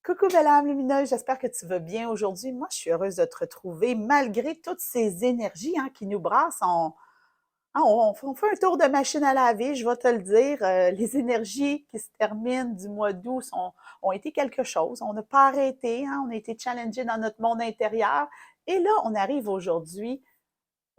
Coucou belle âme lumineuse, j'espère que tu vas bien aujourd'hui. Moi, je suis heureuse de te retrouver malgré toutes ces énergies qui nous brassent. On fait un tour de machine à laver, je vais te le dire. Les énergies qui se terminent du mois d'août ont été quelque chose. On n'a pas arrêté, on a été challengés dans notre monde intérieur. Et là, on arrive aujourd'hui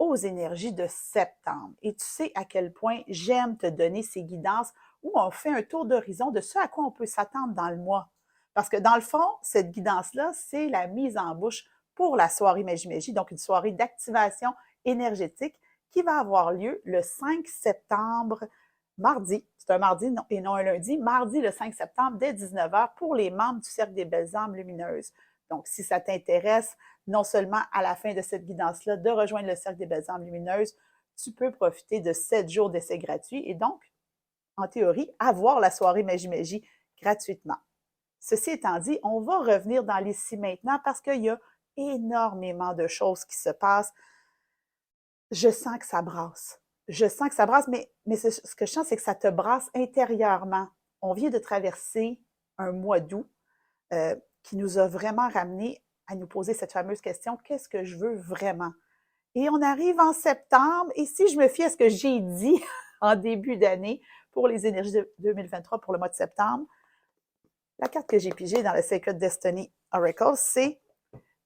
aux énergies de septembre. Et tu sais à quel point j'aime te donner ces guidances où on fait un tour d'horizon de ce à quoi on peut s'attendre dans le mois. Parce que dans le fond, cette guidance-là, c'est la mise en bouche pour la soirée Magie-Magie, donc une soirée d'activation énergétique qui va avoir lieu le 5 septembre, mardi. C'est un mardi et non un lundi. Mardi, le 5 septembre, dès 19h, pour les membres du Cercle des Belles Âmes Lumineuses. Donc, si ça t'intéresse, non seulement à la fin de cette guidance-là, de rejoindre le Cercle des Belles Âmes Lumineuses, tu peux profiter de 7 jours d'essai gratuit et donc, en théorie, avoir la soirée Magie-Magie gratuitement. Ceci étant dit, on va revenir dans l'ici maintenant parce qu'il y a énormément de choses qui se passent. Je sens que ça brasse. Je sens que ça brasse, mais ce que je sens, c'est que ça te brasse intérieurement. On vient de traverser un mois d'août qui nous a vraiment ramené à nous poser cette fameuse question, qu'est-ce que je veux vraiment? Et on arrive en septembre, et si je me fie à ce que j'ai dit en début d'année pour les énergies de 2023 pour le mois de septembre, la carte que j'ai pigée dans le Sacred Destiny Oracle, c'est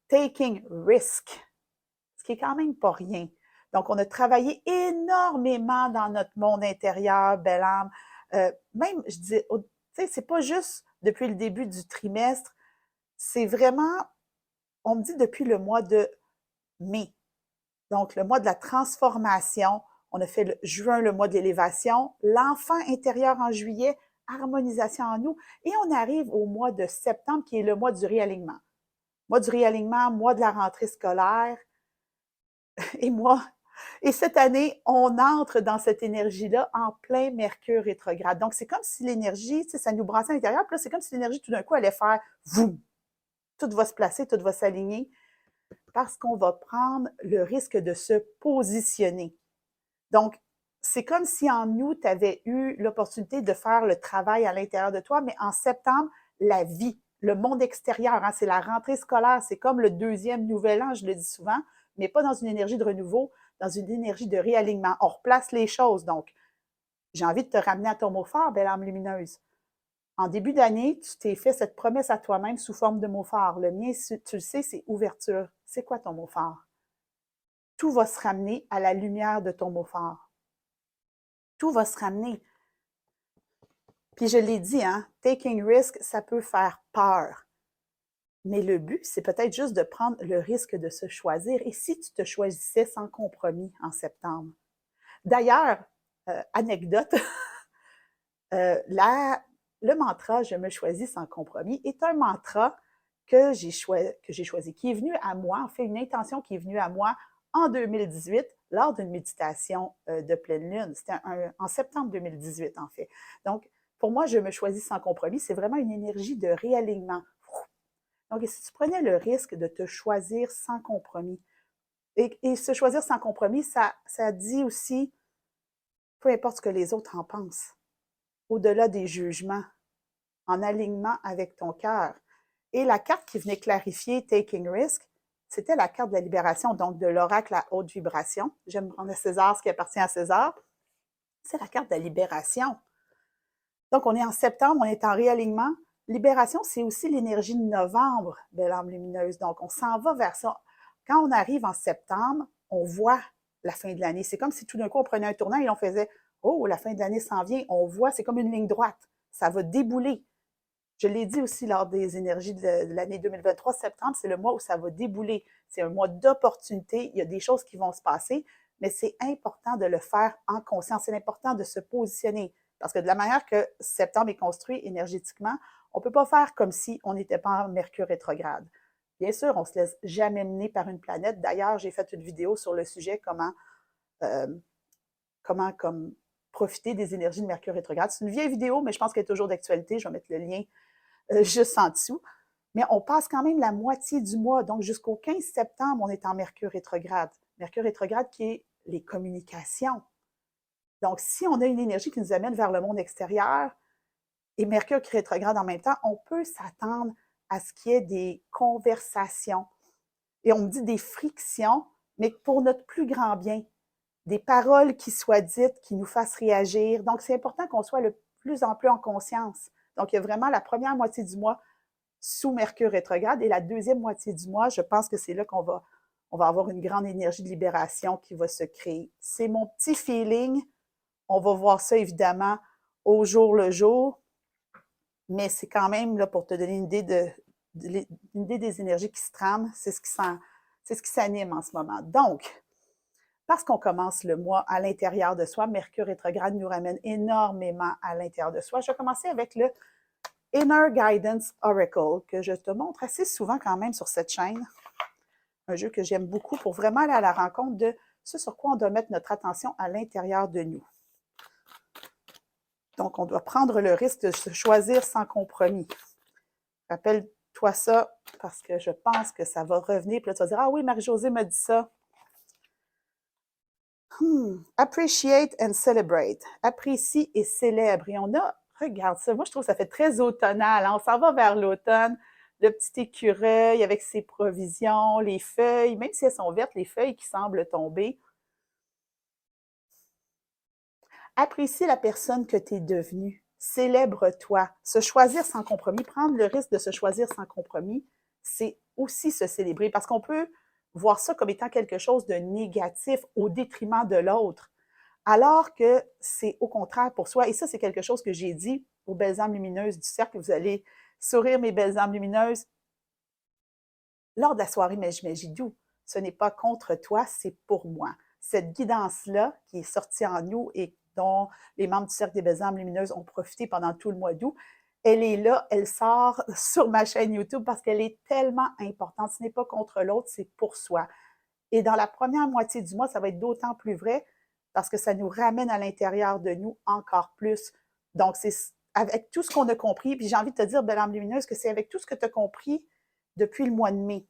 Taking Risk, ce qui est quand même pas rien. Donc, on a travaillé énormément dans notre monde intérieur, belle âme. Même, je dis, tu sais, c'est pas juste depuis le début du trimestre, c'est vraiment, on me dit depuis le mois de mai. Donc, le mois de la transformation. On a fait le juin, le mois de l'élévation. L'enfant intérieur en juillet, harmonisation en nous. Et on arrive au mois de septembre, qui est le mois du réalignement. Mois du réalignement, mois de la rentrée scolaire. Et moi, et cette année, on entre dans cette énergie-là en plein Mercure rétrograde. Donc, c'est comme si l'énergie, tu sais, ça nous brassait à l'intérieur, puis là, c'est comme si l'énergie, tout d'un coup, allait faire vous. Tout va se placer, tout va s'aligner, parce qu'on va prendre le risque de se positionner. Donc, c'est comme si en août, tu avais eu l'opportunité de faire le travail à l'intérieur de toi, mais en septembre, la vie, le monde extérieur, c'est la rentrée scolaire, c'est comme le deuxième nouvel an, je le dis souvent, mais pas dans une énergie de renouveau, dans une énergie de réalignement. On replace les choses. Donc, j'ai envie de te ramener à ton mot fort, belle âme lumineuse. En début d'année, tu t'es fait cette promesse à toi-même sous forme de mot fort. Le mien, tu le sais, c'est ouverture. C'est quoi ton mot fort? Tout va se ramener à la lumière de ton mot fort. Tout va se ramener. Puis je l'ai dit, taking risk, ça peut faire peur. Mais le but, c'est peut-être juste de prendre le risque de se choisir. Et si tu te choisissais sans compromis en septembre? D'ailleurs, anecdote, le mantra « Je me choisis sans compromis » est un mantra que j'ai choisi, qui est venu à moi, en fait, une intention qui est venue à moi en 2018 lors d'une méditation de pleine lune. C'était en septembre 2018, en fait. Donc, pour moi, je me choisis sans compromis, c'est vraiment une énergie de réalignement. Donc, si tu prenais le risque de te choisir sans compromis, et se choisir sans compromis, ça dit aussi, peu importe ce que les autres en pensent, au-delà des jugements, en alignement avec ton cœur. Et la carte qui venait clarifier Taking Risk, c'était la carte de la libération, donc de l'oracle à haute vibration. J'aime prendre à César ce qui appartient à César. C'est la carte de la libération. Donc, on est en septembre, on est en réalignement. Libération, c'est aussi l'énergie de novembre, belle âme lumineuse. Donc, on s'en va vers ça. Quand on arrive en septembre, on voit la fin de l'année. C'est comme si tout d'un coup, on prenait un tournant et on faisait « Oh, la fin de l'année s'en vient ». On voit, c'est comme une ligne droite. Ça va débouler. Je l'ai dit aussi lors des énergies de l'année 2023, septembre, c'est le mois où ça va débouler. C'est un mois d'opportunité. Il y a des choses qui vont se passer, mais c'est important de le faire en conscience. C'est important de se positionner. Parce que de la manière que septembre est construit énergétiquement, on ne peut pas faire comme si on n'était pas en Mercure rétrograde. Bien sûr, on ne se laisse jamais mener par une planète. D'ailleurs, j'ai fait une vidéo sur le sujet euh, comment comme, profiter des énergies de Mercure rétrograde. C'est une vieille vidéo, mais je pense qu'elle est toujours d'actualité. Je vais mettre le lien juste en dessous. Mais on passe quand même la moitié du mois. Donc, jusqu'au 15 septembre, on est en Mercure rétrograde. Mercure rétrograde qui est les communications. Donc, si on a une énergie qui nous amène vers le monde extérieur et Mercure qui rétrograde en même temps, on peut s'attendre à ce qu'il y ait des conversations. Et on me dit des frictions, mais pour notre plus grand bien. Des paroles qui soient dites, qui nous fassent réagir. Donc, c'est important qu'on soit le plus en plus en conscience. Donc, il y a vraiment la première moitié du mois sous Mercure rétrograde et la deuxième moitié du mois, je pense que c'est là qu'on va avoir une grande énergie de libération qui va se créer. C'est mon petit feeling. On va voir ça évidemment au jour le jour, mais c'est quand même là pour te donner une idée une idée des énergies qui se trament, c'est ce qui s'anime en ce moment. Donc, parce qu'on commence le mois à l'intérieur de soi, Mercure rétrograde nous ramène énormément à l'intérieur de soi. Je vais commencer avec le Inner Guidance Oracle, que je te montre assez souvent quand même sur cette chaîne. Un jeu que j'aime beaucoup pour vraiment aller à la rencontre de ce sur quoi on doit mettre notre attention à l'intérieur de nous. Donc, on doit prendre le risque de se choisir sans compromis. Rappelle-toi ça parce que je pense que ça va revenir. Puis là, tu vas dire, ah oui, Marie-Josée m'a dit ça. Appreciate and celebrate. Apprécie et célèbre. Et on a, regarde ça, moi je trouve que ça fait très automnal. Hein? On s'en va vers l'automne. Le petit écureuil avec ses provisions, les feuilles, même si elles sont vertes, les feuilles qui semblent tomber. Apprécie la personne que tu es devenue. Célèbre-toi. Se choisir sans compromis, prendre le risque de se choisir sans compromis, c'est aussi se célébrer parce qu'on peut voir ça comme étant quelque chose de négatif au détriment de l'autre, alors que c'est au contraire pour soi. Et ça, c'est quelque chose que j'ai dit aux belles âmes lumineuses du cercle. Vous allez sourire, mes belles âmes lumineuses. Lors de la soirée Magie Doux, ce n'est pas contre toi, c'est pour moi. Cette guidance-là qui est sortie en nous et dont les membres du Cercle des Belles âmes lumineuses ont profité pendant tout le mois d'août, elle est là, elle sort sur ma chaîne YouTube parce qu'elle est tellement importante. Ce n'est pas contre l'autre, c'est pour soi. Et dans la première moitié du mois, ça va être d'autant plus vrai parce que ça nous ramène à l'intérieur de nous encore plus. Donc, c'est avec tout ce qu'on a compris, puis j'ai envie de te dire, belle âme lumineuse, que c'est avec tout ce que tu as compris depuis le mois de mai.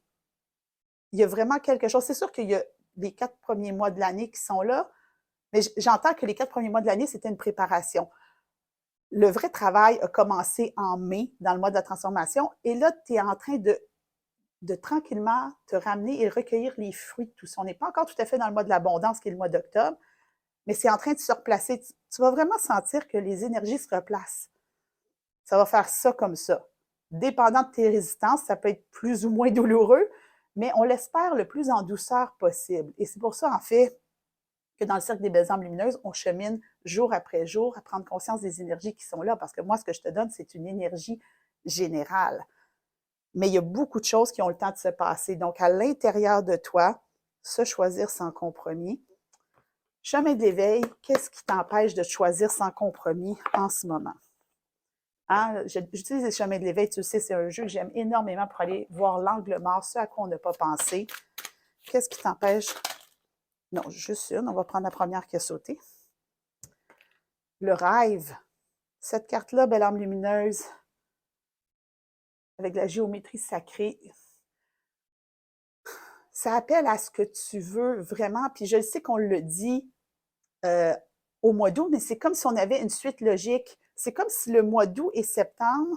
Il y a vraiment quelque chose. C'est sûr qu'il y a les 4 premiers mois de l'année qui sont là, mais j'entends que les 4 premiers mois de l'année, c'était une préparation. Le vrai travail a commencé en mai, dans le mois de la transformation, et là, tu es en train de tranquillement te ramener et recueillir les fruits de tout ça. On n'est pas encore tout à fait dans le mois de l'abondance, qui est le mois d'octobre, mais c'est en train de se replacer. Tu vas vraiment sentir que les énergies se replacent. Ça va faire ça comme ça. Dépendant de tes résistances, ça peut être plus ou moins douloureux, mais on l'espère le plus en douceur possible. Et c'est pour ça, en fait, que dans le cercle des belles âmes lumineuses, on chemine jour après jour à prendre conscience des énergies qui sont là, parce que moi, ce que je te donne, c'est une énergie générale. Mais il y a beaucoup de choses qui ont le temps de se passer. Donc, à l'intérieur de toi, se choisir sans compromis. Chemin de l'éveil, qu'est-ce qui t'empêche de te choisir sans compromis en ce moment? Hein? J'utilise les chemins de l'éveil, tu le sais, c'est un jeu que j'aime énormément pour aller voir l'angle mort, ce à quoi on n'a pas pensé. Qu'est-ce qui t'empêche? Non, juste une, on va prendre la première qui a sauté. Le rêve. Cette carte-là, belle âme lumineuse, avec la géométrie sacrée, ça appelle à ce que tu veux vraiment, puis je sais qu'on le dit au mois d'août, mais c'est comme si on avait une suite logique. C'est comme si le mois d'août et septembre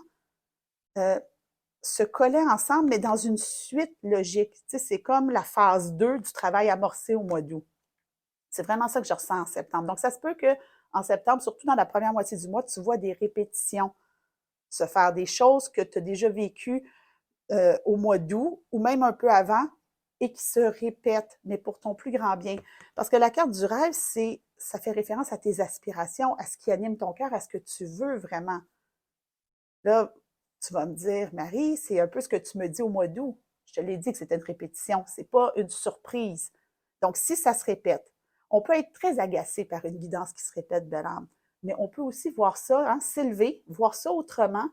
se collaient ensemble, mais dans une suite logique. Tu sais, c'est comme la phase 2 du travail amorcé au mois d'août. C'est vraiment ça que je ressens en septembre. Donc, ça se peut qu'en septembre, surtout dans la première moitié du mois, tu vois des répétitions se faire, des choses que tu as déjà vécues au mois d'août ou même un peu avant et qui se répètent, mais pour ton plus grand bien. Parce que la carte du rêve, ça fait référence à tes aspirations, à ce qui anime ton cœur, à ce que tu veux vraiment. Là, tu vas me dire, Marie, c'est un peu ce que tu me dis au mois d'août. Je te l'ai dit que c'était une répétition, c'est pas une surprise. Donc, si ça se répète, on peut être très agacé par une guidance qui se répète de l'âme, mais on peut aussi voir ça, hein, s'élever, voir ça autrement.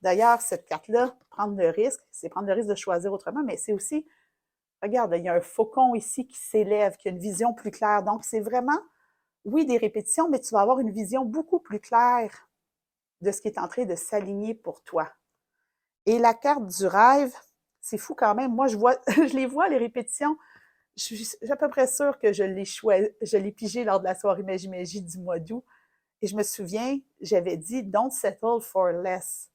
D'ailleurs, cette carte-là, prendre le risque, c'est prendre le risque de choisir autrement, mais c'est aussi, regarde, il y a un faucon ici qui s'élève, qui a une vision plus claire. Donc, c'est vraiment, oui, des répétitions, mais tu vas avoir une vision beaucoup plus claire de ce qui est en train de s'aligner pour toi. Et la carte du rêve, c'est fou quand même. Moi, je les vois, les répétitions. Je suis à peu près sûre que je l'ai pigé lors de la soirée Magie du mois d'août. Et je me souviens, j'avais dit « Don't settle for less ».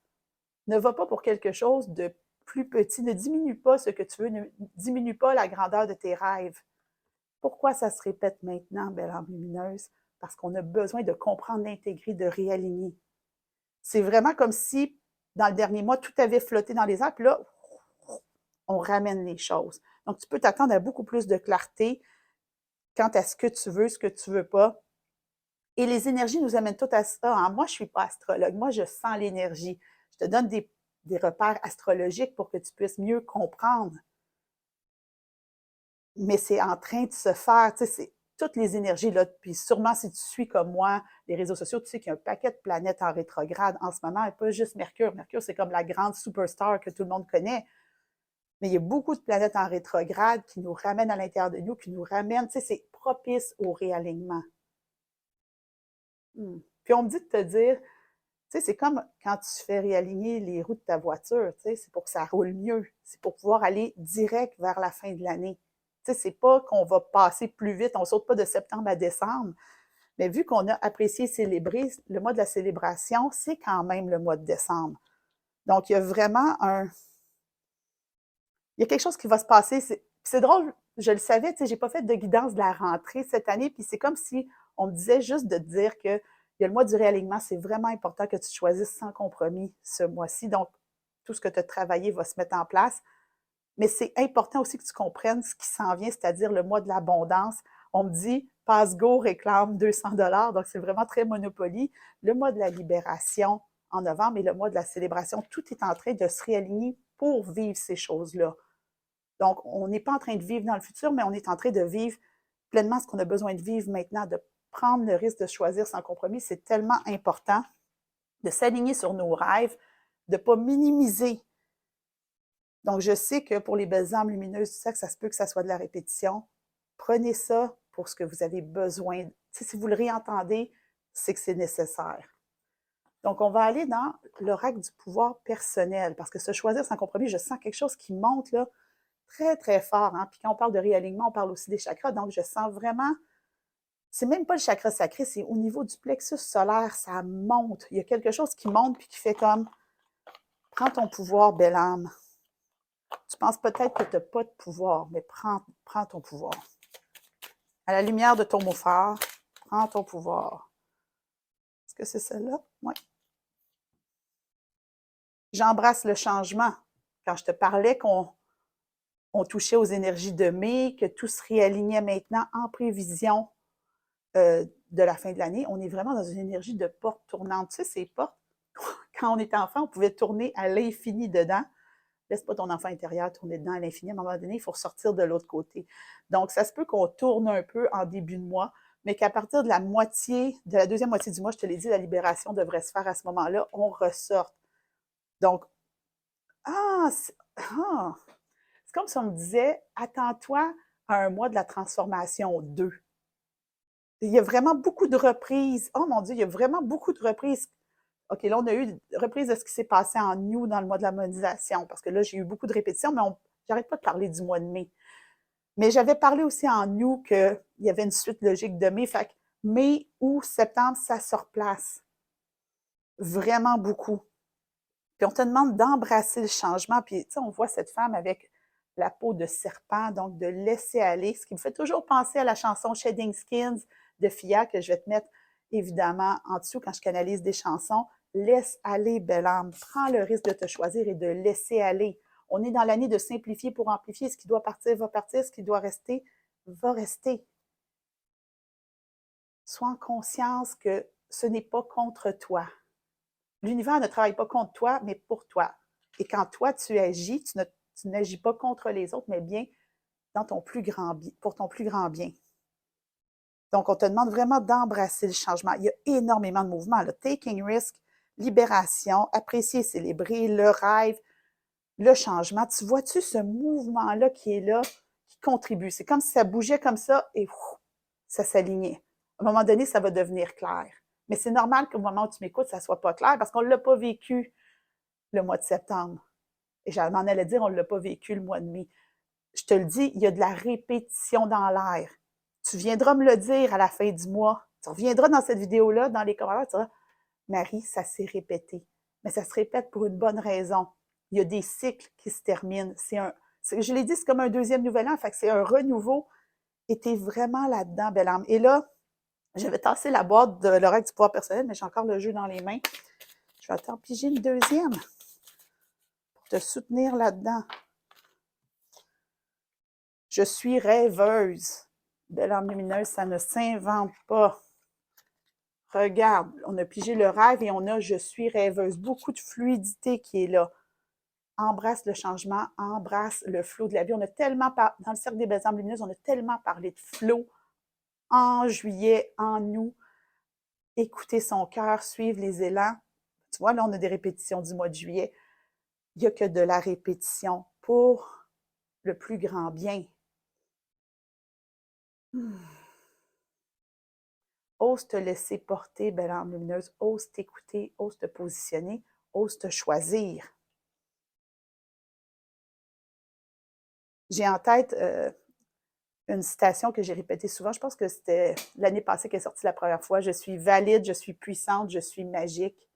Ne va pas pour quelque chose de plus petit. Ne diminue pas ce que tu veux, ne diminue pas la grandeur de tes rêves. Pourquoi ça se répète maintenant, belle âme lumineuse? Parce qu'on a besoin de comprendre, d'intégrer, de réaligner. C'est vraiment comme si, dans le dernier mois, tout avait flotté dans les airs, puis là, on ramène les choses. Donc, tu peux t'attendre à beaucoup plus de clarté quant à ce que tu veux pas. Et les énergies nous amènent toutes à ça. Hein? Moi, je ne suis pas astrologue. Moi, je sens l'énergie. Je te donne des repères astrologiques pour que tu puisses mieux comprendre. Mais c'est en train de se faire, tu sais, c'est toutes les énergies, là. Puis sûrement, si tu suis comme moi les réseaux sociaux, tu sais qu'il y a un paquet de planètes en rétrograde en ce moment, et pas juste Mercure. Mercure, c'est comme la grande superstar que tout le monde connaît. Mais il y a beaucoup de planètes en rétrograde qui nous ramènent à l'intérieur de nous, qui nous ramènent, tu sais, c'est propice au réalignement. Puis on me dit de te dire, tu sais, c'est comme quand tu fais réaligner les roues de ta voiture, tu sais, c'est pour que ça roule mieux. C'est pour pouvoir aller direct vers la fin de l'année. Tu sais, c'est pas qu'on va passer plus vite, on saute pas de septembre à décembre. Mais vu qu'on a apprécié célébrer, le mois de la célébration, c'est quand même le mois de décembre. Donc, il y a vraiment il y a quelque chose qui va se passer. C'est drôle, je le savais, tu sais, j'ai pas fait de guidance de la rentrée cette année, puis c'est comme si on me disait juste de te dire que il y a le mois du réalignement, c'est vraiment important que tu choisisses sans compromis ce mois-ci. Donc, tout ce que tu as travaillé va se mettre en place. Mais c'est important aussi que tu comprennes ce qui s'en vient, c'est-à-dire le mois de l'abondance. On me dit, Passgo réclame 200 $, donc c'est vraiment très Monopoly. Le mois de la libération en novembre et le mois de la célébration, tout est en train de se réaligner pour vivre ces choses-là. Donc, on n'est pas en train de vivre dans le futur, mais on est en train de vivre pleinement ce qu'on a besoin de vivre maintenant, de prendre le risque de choisir sans compromis. C'est tellement important de s'aligner sur nos rêves, de ne pas minimiser. Donc, je sais que pour les belles âmes lumineuses, tu sais que ça se peut que ça soit de la répétition. Prenez ça pour ce que vous avez besoin. Tu sais, si vous le réentendez, c'est que c'est nécessaire. Donc, on va aller dans l'oracle du pouvoir personnel, parce que se choisir sans compromis, je sens quelque chose qui monte là, très, très fort. Hein? Puis quand on parle de réalignement, on parle aussi des chakras. Donc, je sens vraiment, c'est même pas le chakra sacré, c'est au niveau du plexus solaire, ça monte. Il y a quelque chose qui monte puis qui fait comme, prends ton pouvoir, belle âme. Tu penses peut-être que tu n'as pas de pouvoir, mais prends ton pouvoir. À la lumière de ton mot phare, prends ton pouvoir. Est-ce que c'est celle-là? Oui. J'embrasse le changement. Quand je te parlais qu'on touchait aux énergies de mai, que tout se réalignait maintenant en prévision de la fin de l'année, on est vraiment dans une énergie de porte tournante. Tu sais, ces portes, quand on était enfant, on pouvait tourner à l'infini dedans. Laisse pas ton enfant intérieur tourner dedans à l'infini. À un moment donné, il faut ressortir de l'autre côté. Donc, ça se peut qu'on tourne un peu en début de mois, mais qu'à partir de la deuxième moitié du mois, je te l'ai dit, la libération devrait se faire à ce moment-là, on ressorte. Donc, c'est comme si on me disait, attends-toi à un mois de la transformation 2. Il y a vraiment beaucoup de reprises. Oh mon Dieu, il y a vraiment beaucoup de reprises. OK, là, on a eu une reprise de ce qui s'est passé en août dans le mois de la monétisation, parce que là, j'ai eu beaucoup de répétitions, mais j'arrête pas de parler du mois de mai. Mais j'avais parlé aussi en août qu'il y avait une suite logique de mai. Fait que mai, août, septembre, ça se replace. Vraiment beaucoup. Puis on te demande d'embrasser le changement. Puis, tu sais, on voit cette femme avec la peau de serpent, donc de laisser aller, ce qui me fait toujours penser à la chanson Shedding Skins de Fia, que je vais te mettre évidemment en dessous quand je canalise des chansons. Laisse aller, belle âme. Prends le risque de te choisir et de laisser aller. On est dans l'année de simplifier pour amplifier. Ce qui doit partir va partir. Ce qui doit rester va rester. Sois en conscience que ce n'est pas contre toi. L'univers ne travaille pas contre toi, mais pour toi. Et quand toi, tu agis, tu n'agis pas contre les autres, mais bien dans ton plus grand bien, pour ton plus grand bien. Donc, on te demande vraiment d'embrasser le changement. Il y a énormément de mouvements. Là. Taking risk, libération, apprécier, célébrer, le rêve, le changement. Tu vois-tu ce mouvement-là qui est là, qui contribue? C'est comme si ça bougeait comme ça et ça s'alignait. À un moment donné, ça va devenir clair. Mais c'est normal qu'au moment où tu m'écoutes, ça ne soit pas clair parce qu'on ne l'a pas vécu le mois de septembre. Et je m'en allais dire, on ne l'a pas vécu le mois de mai. Je te le dis, il y a de la répétition dans l'air. Tu viendras me le dire à la fin du mois. Tu reviendras dans cette vidéo-là, dans les commentaires, tu diras, Marie, ça s'est répété. Mais ça se répète pour une bonne raison. Il y a des cycles qui se terminent. Je l'ai dit, c'est comme un deuxième nouvel an, fait que c'est un renouveau. Et tu es vraiment là-dedans, belle âme. Et là, j'avais tassé la boîte de l'oracle du pouvoir personnel, mais j'ai encore le jeu dans les mains. Je vais t'en piger une deuxième pour te soutenir là-dedans. Je suis rêveuse. Belle âme lumineuse, ça ne s'invente pas. Regarde, on a pigé le rêve et on a je suis rêveuse. Beaucoup de fluidité qui est là. Embrasse le changement, embrasse le flot de la vie. On a tellement, dans le cercle des belles âmes lumineuses, on a tellement parlé de flot en juillet, en août. Écouter son cœur, suivre les élans. Tu vois, là, on a des répétitions du mois de juillet. Il n'y a que de la répétition pour le plus grand bien. Ose te laisser porter, belle âme lumineuse. Ose t'écouter, ose te positionner, ose te choisir. J'ai en tête une citation que j'ai répétée souvent. Je pense que c'était l'année passée qu'elle est sortie la première fois. Je suis valide, je suis puissante, je suis magique.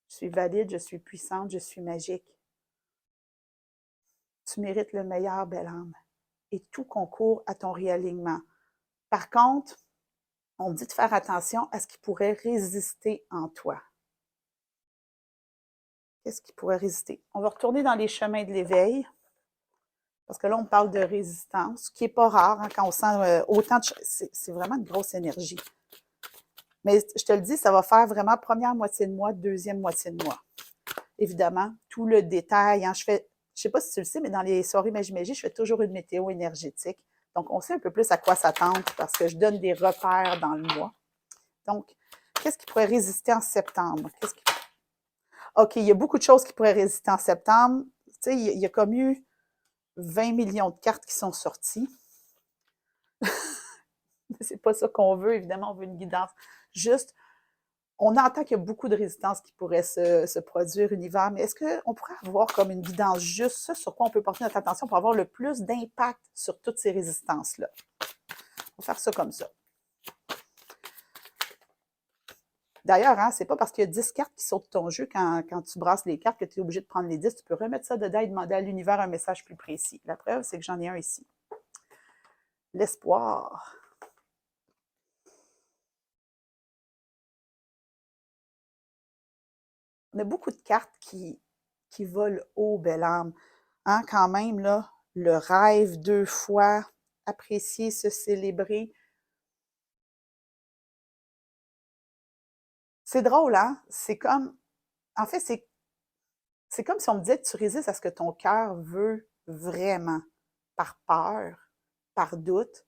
Je suis valide, je suis puissante, je suis magique. Tu mérites le meilleur, belle âme. Et tout concourt à ton réalignement. Par contre, on dit de faire attention à ce qui pourrait résister en toi. Qu'est-ce qui pourrait résister? On va retourner dans les chemins de l'éveil, parce que là, on parle de résistance, ce qui n'est pas rare, hein, quand on sent autant de... C'est vraiment une grosse énergie. Mais je te le dis, ça va faire vraiment première moitié de mois, deuxième moitié de mois. Évidemment, tout le détail. Hein, je ne sais pas si tu le sais, mais dans les soirées Magie, je fais toujours une météo énergétique. Donc, on sait un peu plus à quoi s'attendre parce que je donne des repères dans le mois. Donc, qu'est-ce qui pourrait résister en septembre? OK, il y a beaucoup de choses qui pourraient résister en septembre. Tu sais, il y a comme eu 20 millions de cartes qui sont sorties. C'est pas ça qu'on veut, évidemment, on veut une guidance. Juste, on entend qu'il y a beaucoup de résistance qui pourrait se produire univers, mais est-ce qu'on pourrait avoir comme une guidance juste, ça sur quoi on peut porter notre attention pour avoir le plus d'impact sur toutes ces résistances-là? On va faire ça comme ça. D'ailleurs, hein, c'est pas parce qu'il y a 10 cartes qui sautent de ton jeu quand tu brasses les cartes que tu es obligé de prendre les 10. Tu peux remettre ça dedans et demander à l'univers un message plus précis. La preuve, c'est que j'en ai un ici. L'espoir. On a beaucoup de cartes qui volent haut, belle âme. Hein, quand même, là, le rêve 2 fois, apprécier, se célébrer. C'est drôle, hein? C'est comme, en fait, c'est comme si on me disait que tu résistes à ce que ton cœur veut vraiment, par peur, par doute.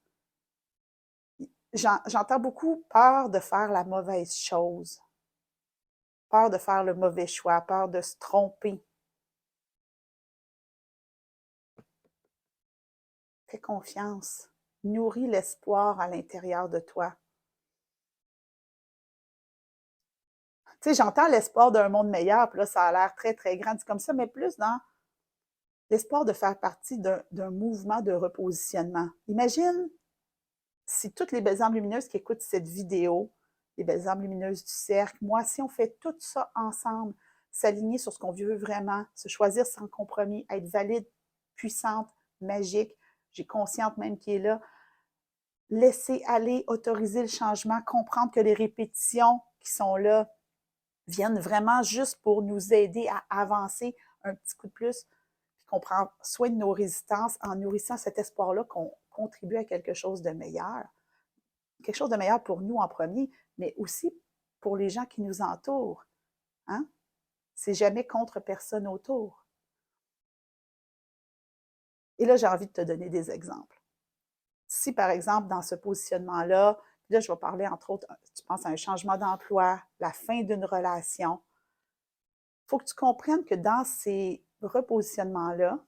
J'entends beaucoup peur de faire la mauvaise chose, peur de faire le mauvais choix, peur de se tromper. Fais confiance. Nourris l'espoir à l'intérieur de toi. Tu sais, j'entends l'espoir d'un monde meilleur, puis là, ça a l'air très, très grand, dit comme ça, mais plus dans l'espoir de faire partie d'un mouvement de repositionnement. Imagine si toutes les belles âmes lumineuses qui écoutent cette vidéo, les belles âmes lumineuses du cercle, moi, si on fait tout ça ensemble, s'aligner sur ce qu'on veut vraiment, se choisir sans compromis, être valide, puissante, magique, j'ai consciente même qui est là, laisser aller, autoriser le changement, comprendre que les répétitions qui sont là viennent vraiment juste pour nous aider à avancer un petit coup de plus, puis qu'on prend soin de nos résistances en nourrissant cet espoir-là qu'on contribue à quelque chose de meilleur. Quelque chose de meilleur pour nous en premier, mais aussi pour les gens qui nous entourent. Hein? C'est jamais contre personne autour. Et là, j'ai envie de te donner des exemples. Si, par exemple, dans ce positionnement-là, là, je vais parler, entre autres, tu penses à un changement d'emploi, la fin d'une relation, il faut que tu comprennes que dans ces repositionnements-là,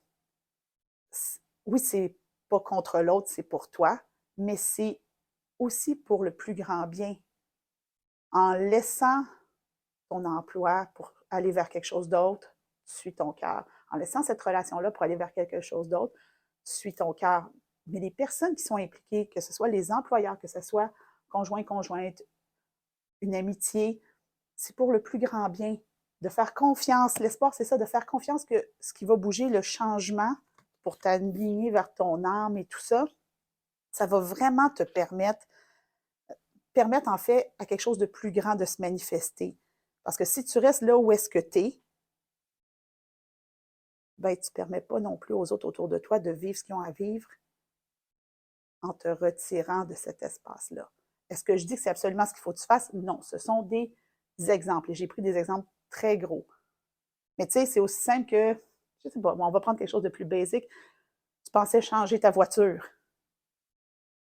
oui, c'est pas contre l'autre, c'est pour toi, mais c'est aussi pour le plus grand bien. En laissant ton emploi pour aller vers quelque chose d'autre, tu suis ton cœur. En laissant cette relation-là pour aller vers quelque chose d'autre, tu suis ton cœur. Mais les personnes qui sont impliquées, que ce soit les employeurs, que ce soit conjoint, conjointe, une amitié, c'est pour le plus grand bien. de faire confiance. L'espoir, c'est ça, de faire confiance que ce qui va bouger, le changement pour t'aligner vers ton âme et tout ça, ça va vraiment te permettre en fait à quelque chose de plus grand de se manifester. Parce que si tu restes là où est-ce que tu es, ben, tu ne permets pas non plus aux autres autour de toi de vivre ce qu'ils ont à vivre en te retirant de cet espace-là. Est-ce que je dis que c'est absolument ce qu'il faut que tu fasses? Non, ce sont des exemples. Et j'ai pris des exemples très gros. Mais tu sais, c'est aussi simple que, je ne sais pas, on va prendre quelque chose de plus basique. Tu pensais changer ta voiture.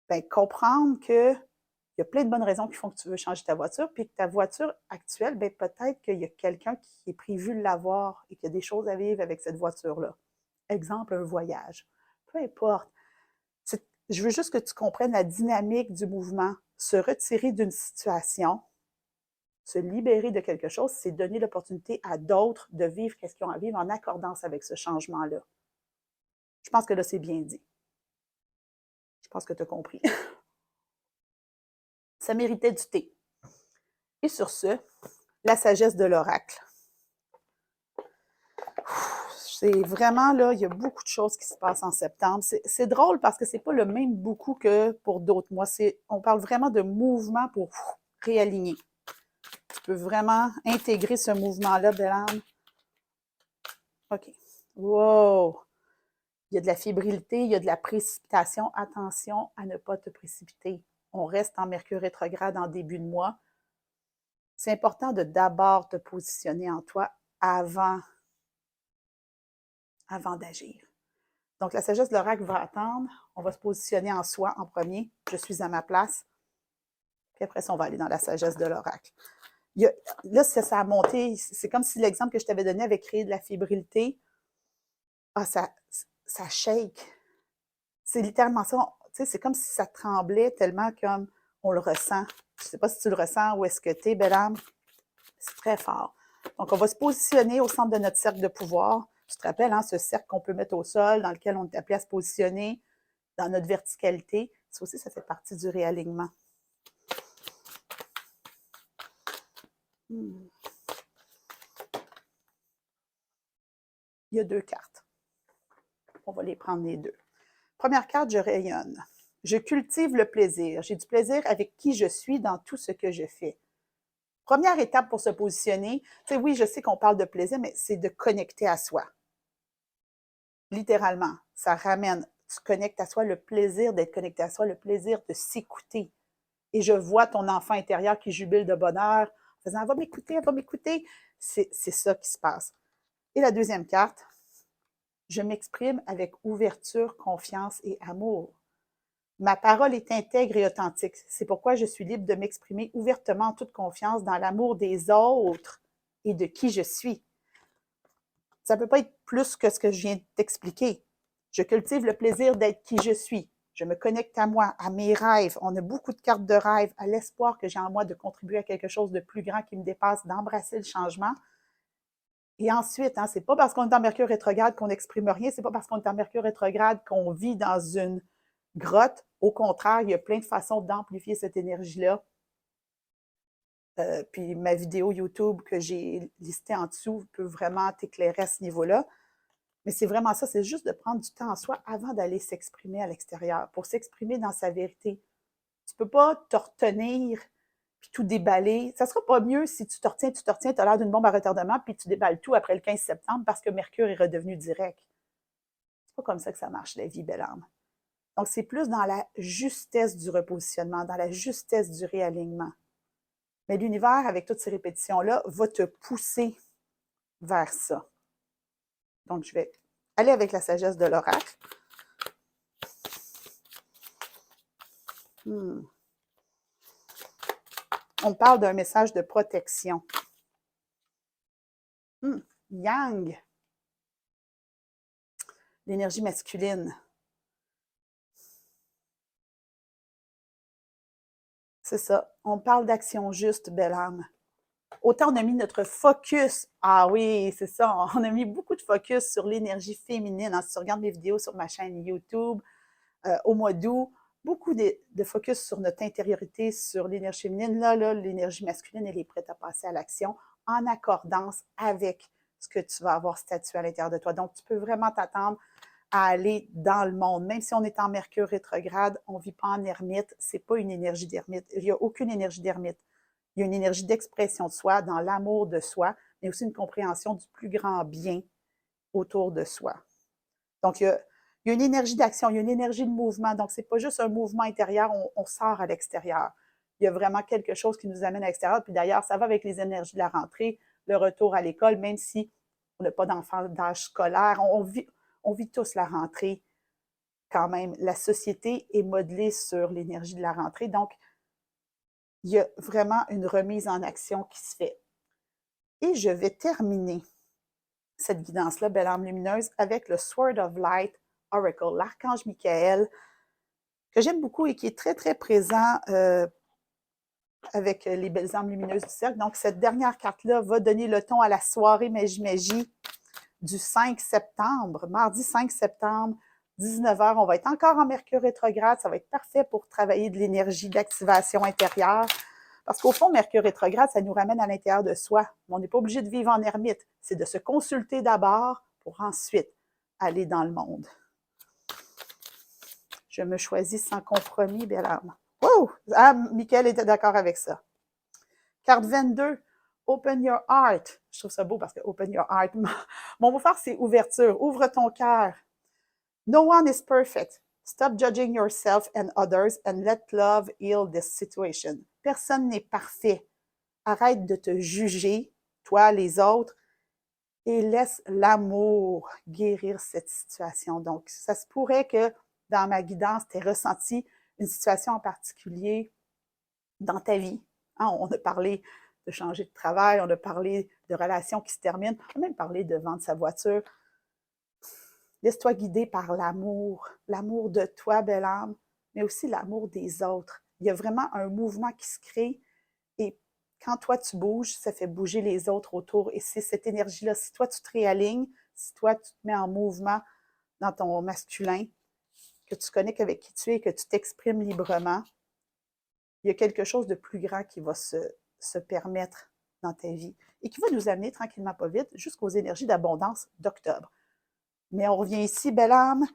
Bien, comprendre que il y a plein de bonnes raisons qui font que tu veux changer ta voiture, puis que ta voiture actuelle, bien, peut-être qu'il y a quelqu'un qui est prévu de l'avoir et qu'il y a des choses à vivre avec cette voiture-là. Exemple, un voyage. Peu importe. Je veux juste que tu comprennes la dynamique du mouvement. Se retirer d'une situation, se libérer de quelque chose, c'est donner l'opportunité à d'autres de vivre ce qu'ils ont à vivre en accordance avec ce changement-là. Je pense que là, c'est bien dit. Je pense que tu as compris. Ça méritait du thé. Et sur ce, la sagesse de l'oracle. C'est vraiment là, il y a beaucoup de choses qui se passent en septembre. C'est drôle parce que c'est pas le même beaucoup que pour d'autres mois. On parle vraiment de mouvement pour réaligner. Tu peux vraiment intégrer ce mouvement-là, Belle-Âme. OK. Wow! Il y a de la fébrilité, il y a de la précipitation. Attention à ne pas te précipiter. On reste en Mercure rétrograde en début de mois. C'est important de d'abord te positionner en toi avant d'agir. Donc, la sagesse de l'oracle va attendre. On va se positionner en soi en premier. Je suis à ma place. Puis après ça, on va aller dans la sagesse de l'oracle. Là, ça a monté. C'est comme si l'exemple que je t'avais donné avait créé de la fébrilité. Ah, ça shake. C'est littéralement ça. Tu sais, c'est comme si ça tremblait tellement comme on le ressent. Je ne sais pas si tu le ressens, où est-ce que tu es, belle âme. C'est très fort. Donc, on va se positionner au centre de notre cercle de pouvoir. Tu te rappelles, hein, ce cercle qu'on peut mettre au sol, dans lequel on est appelé à se positionner, dans notre verticalité. Ça aussi, ça fait partie du réalignement. Il y a 2 cartes. On va les prendre les 2. Première carte, je rayonne. Je cultive le plaisir. J'ai du plaisir avec qui je suis dans tout ce que je fais. Première étape pour se positionner, tu sais, oui, je sais qu'on parle de plaisir, mais c'est de connecter à soi. Littéralement, ça ramène, tu connectes à soi, le plaisir d'être connecté à soi, le plaisir de s'écouter. Et je vois ton enfant intérieur qui jubile de bonheur, en faisant « elle va m'écouter, elle va m'écouter ». C'est ça qui se passe. Et la deuxième carte, je m'exprime avec ouverture, confiance et amour. Ma parole est intègre et authentique. C'est pourquoi je suis libre de m'exprimer ouvertement en toute confiance dans l'amour des autres et de qui je suis. Ça ne peut pas être plus que ce que je viens de t'expliquer. Je cultive le plaisir d'être qui je suis. Je me connecte à moi, à mes rêves. On a beaucoup de cartes de rêve, à l'espoir que j'ai en moi de contribuer à quelque chose de plus grand qui me dépasse, d'embrasser le changement. Et ensuite, hein, c'est pas parce qu'on est en Mercure rétrograde qu'on n'exprime rien, c'est pas parce qu'on est en Mercure rétrograde qu'on vit dans une grotte. Au contraire, il y a plein de façons d'amplifier cette énergie-là. Puis ma vidéo YouTube que j'ai listée en dessous peut vraiment t'éclairer à ce niveau-là. Mais c'est vraiment ça, c'est juste de prendre du temps en soi avant d'aller s'exprimer à l'extérieur, pour s'exprimer dans sa vérité. Tu ne peux pas te retenir puis tout déballer. Ça ne sera pas mieux si tu te retiens, tu as l'air d'une bombe à retardement, puis tu déballes tout après le 15 septembre parce que Mercure est redevenu direct. C'est pas comme ça que ça marche, la vie, belle âme. Donc, c'est plus dans la justesse du repositionnement, dans la justesse du réalignement. Mais l'univers, avec toutes ces répétitions-là, va te pousser vers ça. Donc, je vais aller avec la sagesse de l'oracle. On parle d'un message de protection. Yang. L'énergie masculine. C'est ça. On parle d'action juste, belle âme. Autant on a mis notre focus, ah oui, c'est ça, on a mis beaucoup de focus sur l'énergie féminine. Si tu regardes mes vidéos sur ma chaîne YouTube au mois d'août, beaucoup de focus sur notre intériorité, sur l'énergie féminine. Là, l'énergie masculine, elle est prête à passer à l'action en accordance avec ce que tu vas avoir statué à l'intérieur de toi. Donc, tu peux vraiment t'attendre à aller dans le monde. Même si on est en Mercure rétrograde, on ne vit pas en ermite. Ce n'est pas une énergie d'ermite. Il n'y a aucune énergie d'ermite. Il y a une énergie d'expression de soi, dans l'amour de soi, mais aussi une compréhension du plus grand bien autour de soi. Donc, il y a une énergie d'action, il y a une énergie de mouvement. Donc, ce n'est pas juste un mouvement intérieur, on sort à l'extérieur. Il y a vraiment quelque chose qui nous amène à l'extérieur. Puis d'ailleurs, ça va avec les énergies de la rentrée, le retour à l'école, même si on n'a pas d'enfants d'âge scolaire. On vit tous la rentrée quand même. La société est modelée sur l'énergie de la rentrée. Donc, il y a vraiment une remise en action qui se fait. Et je vais terminer cette guidance-là, Belle âme lumineuse, avec le Sword of Light Oracle, l'archange Michael, que j'aime beaucoup et qui est très, très présent avec les belles âmes lumineuses du cercle. Donc, cette dernière carte-là va donner le ton à la soirée Magie du 5 septembre, mardi 5 septembre, 19h. On va être encore en Mercure rétrograde. Ça va être parfait pour travailler de l'énergie d'activation intérieure. Parce qu'au fond, Mercure rétrograde, ça nous ramène à l'intérieur de soi. On n'est pas obligé de vivre en ermite. C'est de se consulter d'abord pour ensuite aller dans le monde. Je me choisis sans compromis, belle âme. Wow! Ah, Michael était d'accord avec ça. Carte 22, Open Your Heart. Je trouve ça beau parce que Open Your Heart, mon mot-phare, c'est ouverture. Ouvre ton cœur. No one is perfect. Stop judging yourself and others and let love heal this situation. Personne n'est parfait. Arrête de te juger, toi, les autres, et laisse l'amour guérir cette situation. Donc, ça se pourrait que dans ma guidance, tu aies ressenti une situation en particulier dans ta vie. Hein, on a parlé de changer de travail, on a parlé de relations qui se terminent, on a même parlé de vendre sa voiture. Laisse-toi guider par l'amour de toi, belle âme, mais aussi l'amour des autres. Il y a vraiment un mouvement qui se crée et quand toi tu bouges, ça fait bouger les autres autour et c'est cette énergie-là. Si toi tu te réalignes, si toi tu te mets en mouvement dans ton masculin, que tu connectes avec qui tu es, que tu t'exprimes librement, il y a quelque chose de plus grand qui va se permettre dans ta vie et qui va nous amener tranquillement pas vite jusqu'aux énergies d'abondance d'octobre. Mais on revient ici, belle âme,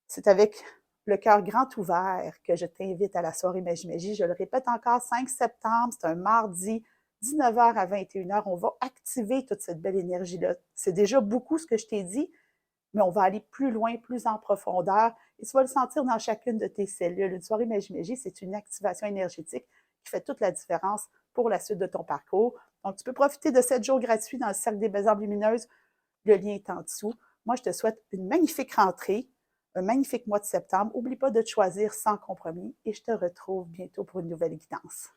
c'est avec le cœur grand ouvert que je t'invite à la soirée Magie. Je le répète encore, 5 septembre, c'est un mardi, 19h à 21h. On va activer toute cette belle énergie-là. C'est déjà beaucoup ce que je t'ai dit, mais on va aller plus loin, plus en profondeur. Et tu vas le sentir dans chacune de tes cellules. Une soirée Magie, c'est une activation énergétique qui fait toute la différence pour la suite de ton parcours. Donc, tu peux profiter de 7 jours gratuits dans le Cercle des Belles Âmes Lumineuses. Le lien est en dessous. Moi, je te souhaite une magnifique rentrée, un magnifique mois de septembre. N'oublie pas de te choisir sans compromis et je te retrouve bientôt pour une nouvelle guidance.